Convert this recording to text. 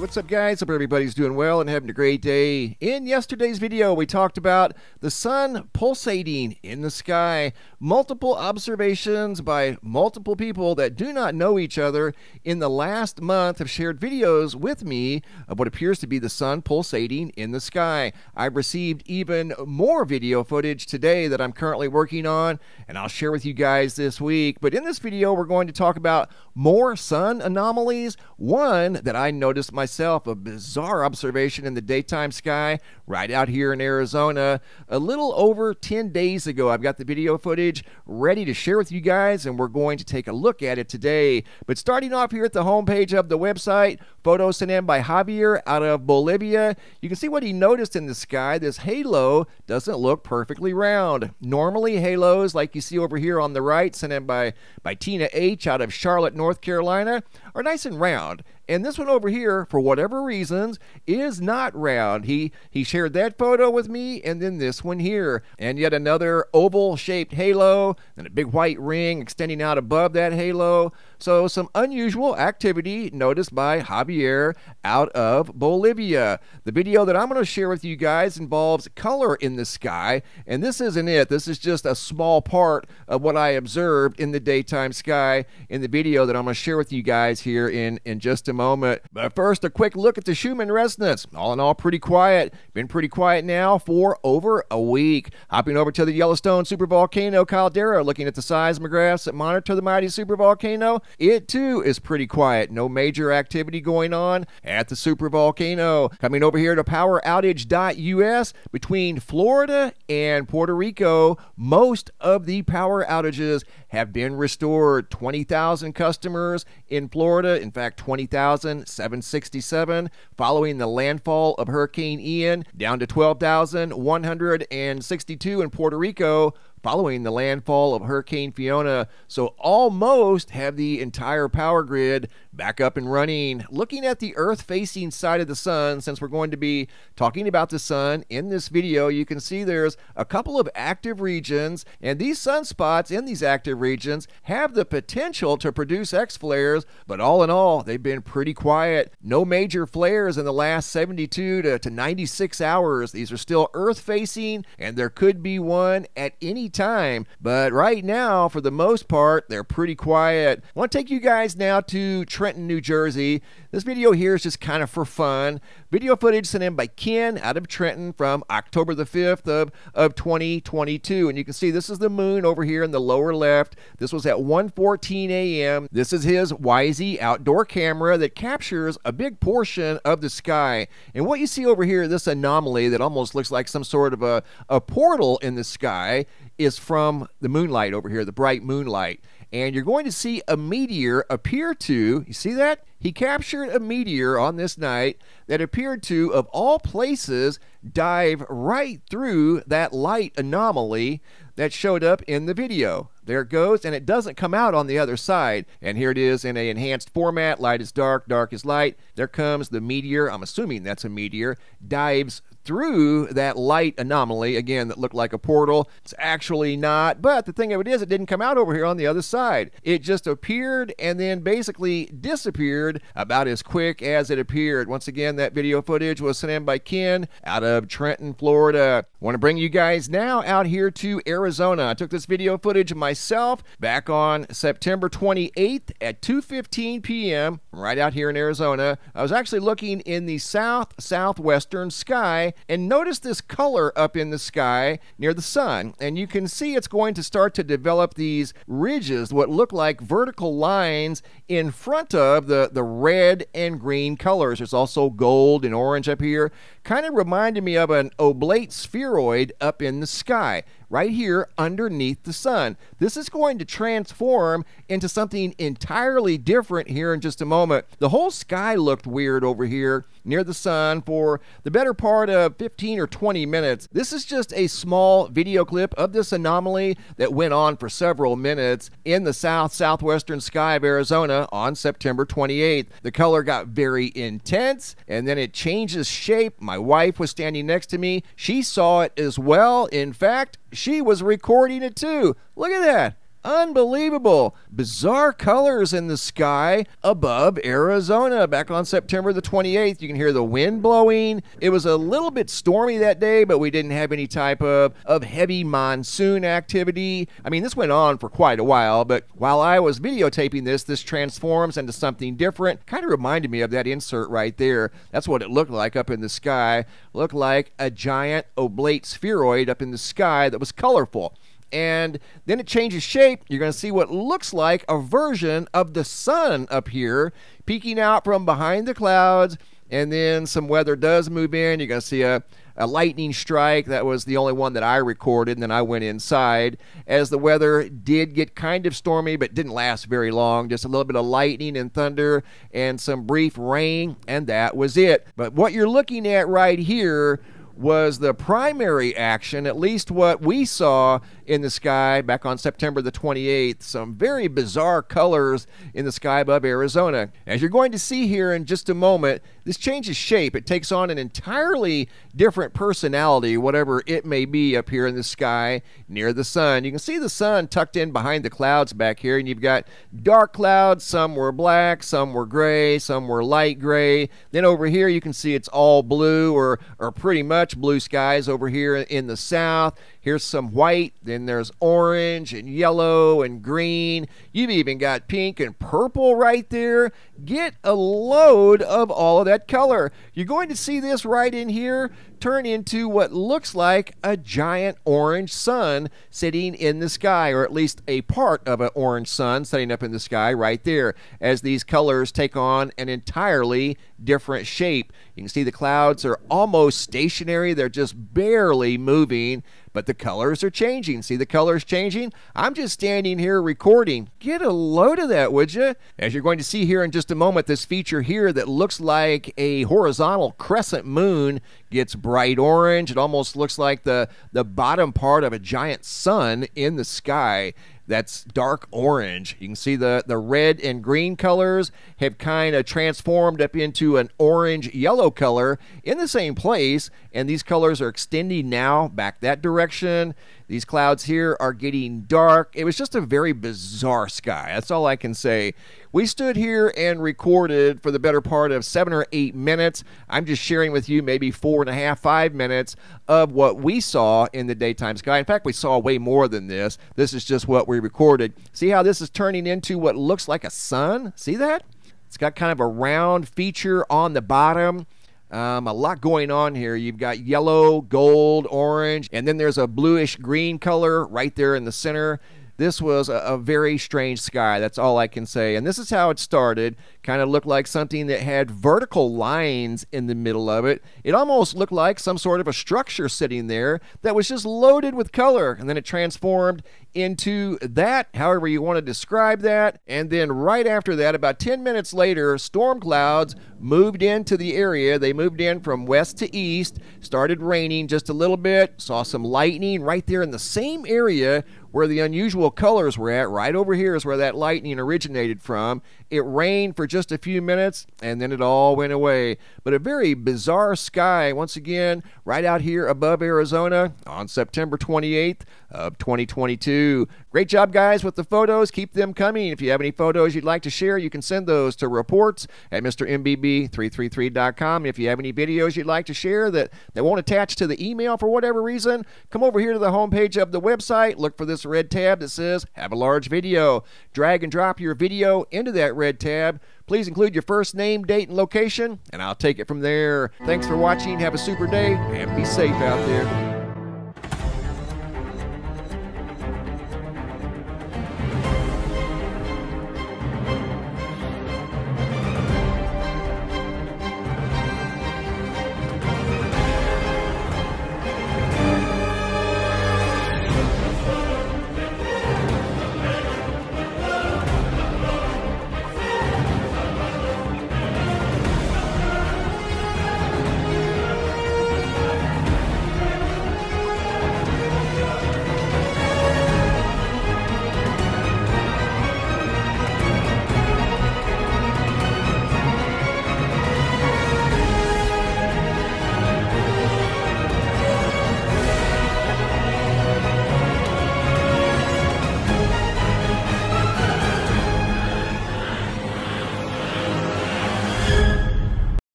What's up, guys? Hope everybody's doing well and having a great day. In yesterday's video, we talked about the sun pulsating in the sky. Multiple observations by multiple people that do not know each other in the last month have shared videos with me of what appears to be the sun pulsating in the sky. I've received even more video footage today that I'm currently working on, and I'll share with you guys this week. But in this video, we're going to talk about more sun anomalies. One that I noticed myself, a bizarre observation in the daytime sky right out here in Arizona a little over 10 days ago. I've got the video footage ready to share with you guys, and we're going to take a look at it today. But starting off here at the homepage of the website, photos sent in by Javier out of Bolivia, you can see what he noticed in the sky. This halo doesn't look perfectly round. Normally halos like you see over here on the right, sent in by Tina H out of Charlotte, North Carolina, are nice and round. And this one over here, for whatever reasons, is not round. He shared that photo with me, and then this one here. And yet another oval-shaped halo, and a big white ring extending out above that halo. So some unusual activity noticed by Javier out of Bolivia. The video that I'm going to share with you guys involves color in the sky, and this isn't it. This is just a small part of what I observed in the daytime sky in the video that I'm going to share with you guys here in just a moment. But first, a quick look at the Schumann resonance. All in all, pretty quiet. Been pretty quiet now for over a week. Hopping over to the Yellowstone supervolcano caldera, looking at the seismographs that monitor the mighty supervolcano. It too is pretty quiet. No major activity going on at the supervolcano. Coming over here to poweroutage.us, between Florida and Puerto Rico, most of the power outages have been restored. 20,000 customers in Florida, in fact 20,767 following the landfall of Hurricane Ian, down to 12,162 in Puerto Rico following the landfall of Hurricane Fiona. So almost have the entire power grid back up and running. Looking at the Earth-facing side of the sun, since we're going to be talking about the sun in this video, you can see there's a couple of active regions, and these sunspots in these active regions have the potential to produce X-flares, but all in all, they've been pretty quiet. No major flares in the last 72 to 96 hours. These are still Earth-facing, and there could be one at any time, but right now, for the most part, they're pretty quiet. I want to take you guys now to Trenton, New Jersey. This video here is just kind of for fun. Video footage sent in by Ken out of Trenton from October the 5th of 2022. And you can see this is the moon over here in the lower left. This was at 1:14 a.m. This is his YZ outdoor camera that captures a big portion of the sky. And what you see over here, this anomaly that almost looks like some sort of a portal in the sky, is from the moonlight over here, the bright moonlight. And you're going to see a meteor appear to, you see that? He captured a meteor on this night that appeared to, of all places, dive right through that light anomaly that showed up in the video. There it goes, and it doesn't come out on the other side. And here it is in an enhanced format. Light is dark, dark is light. There comes the meteor. I'm assuming that's a meteor. Dives through that light anomaly, again, that looked like a portal. It's actually not, but the thing of it is, it didn't come out over here on the other side. It just appeared and then basically disappeared about as quick as it appeared. Once again, that video footage was sent in by Ken out of Trenton, Florida. I want to bring you guys now out here to Arizona. I took this video footage of myself back on September 28th at 2:15 p.m. right out here in Arizona. I was actually looking in the southwestern sky and notice this color up in the sky near the sun, and you can see it's going to start to develop these ridges, what look like vertical lines in front of the red and green colors. There's also gold and orange up here. Kind of reminded me of an oblate spheroid up in the sky right here underneath the sun. This is going to transform into something entirely different here in just a moment. The whole sky looked weird over here near the sun for the better part of 15 or 20 minutes. This is just a small video clip of this anomaly that went on for several minutes in the southwestern sky of Arizona on September 28th. The color got very intense, and then it changes shape. My wife was standing next to me. She saw it as well. In fact, she was recording it too. Look at that. Unbelievable. Bizarre colors in the sky above Arizona. Back on September the 28th, you can hear the wind blowing. It was a little bit stormy that day, but we didn't have any type of heavy monsoon activity. I mean, this went on for quite a while, but while I was videotaping this transforms into something different. Kind of reminded me of that insert right there. That's what it looked like up in the sky. Looked like a giant oblate spheroid up in the sky that was colorful. And then it changes shape. You're going to see what looks like a version of the sun up here peeking out from behind the clouds. And then some weather does move in. You're going to see a lightning strike. That was the only one that I recorded, and then I went inside as the weather did get kind of stormy, but didn't last very long. Just a little bit of lightning and thunder and some brief rain, and that was it. But what you're looking at right here was the primary action, at least what we saw in the sky back on September the 28th. Some very bizarre colors in the sky above Arizona. As you're going to see here in just a moment, this changes shape. It takes on an entirely different personality, whatever it may be up here in the sky near the sun. You can see the sun tucked in behind the clouds back here, and you've got dark clouds. Some were black, some were gray, some were light gray. Then over here you can see it's all blue or pretty much blue skies over here in the south. Here's some white, then there's orange and yellow and green. You've even got pink and purple right there. Get a load of all of that color. You're going to see this right in here turn into what looks like a giant orange sun sitting in the sky, or at least a part of an orange sun sitting up in the sky right there, as these colors take on an entirely different shape. You can see the clouds are almost stationary. They're just barely moving, but the colors are changing. See the colors changing? I'm just standing here recording. Get a load of that, would you? As you're going to see here in just a moment, this feature here that looks like a horizontal crescent moon gets bright orange. It almost looks like the bottom part of a giant sun in the sky. That's dark orange. You can see the red and green colors have kind of transformed up into an orange-yellow color in the same place, and these colors are extending now back that direction. These clouds here are getting dark. It was just a very bizarre sky. That's all I can say. We stood here and recorded for the better part of 7 or 8 minutes. I'm just sharing with you maybe 4.5, 5 minutes of what we saw in the daytime sky. In fact, we saw way more than this. This is just what we recorded. See how this is turning into what looks like a sun? See that? It's got kind of a round feature on the bottom. A lot going on here. You've got yellow, gold, orange, and then there's a bluish green color right there in the center. This was a very strange sky. That's all I can say. And this is how it started. Kind of looked like something that had vertical lines in the middle of it. It almost looked like some sort of a structure sitting there that was just loaded with color. And then it transformed into that, however you want to describe that. And then right after that, about 10 minutes later, storm clouds moved into the area. They moved in from west to east, started raining just a little bit, saw some lightning right there in the same area where the unusual colors were at. Right over here is where that lightning originated from. It rained for just a few minutes, and then it all went away. But a very bizarre sky, once again, right out here above Arizona on September 28th of 2022. Great job, guys, with the photos. Keep them coming. If you have any photos you'd like to share, you can send those to reports@mrmbb333.com. If you have any videos you'd like to share that won't attach to the email for whatever reason, come over here to the homepage of the website. Look for this red tab that says Have a Large Video. Drag and drop your video into that red tab. Please include your first name, date, and location, and I'll take it from there. Thanks for watching. Have a super day, and be safe out there.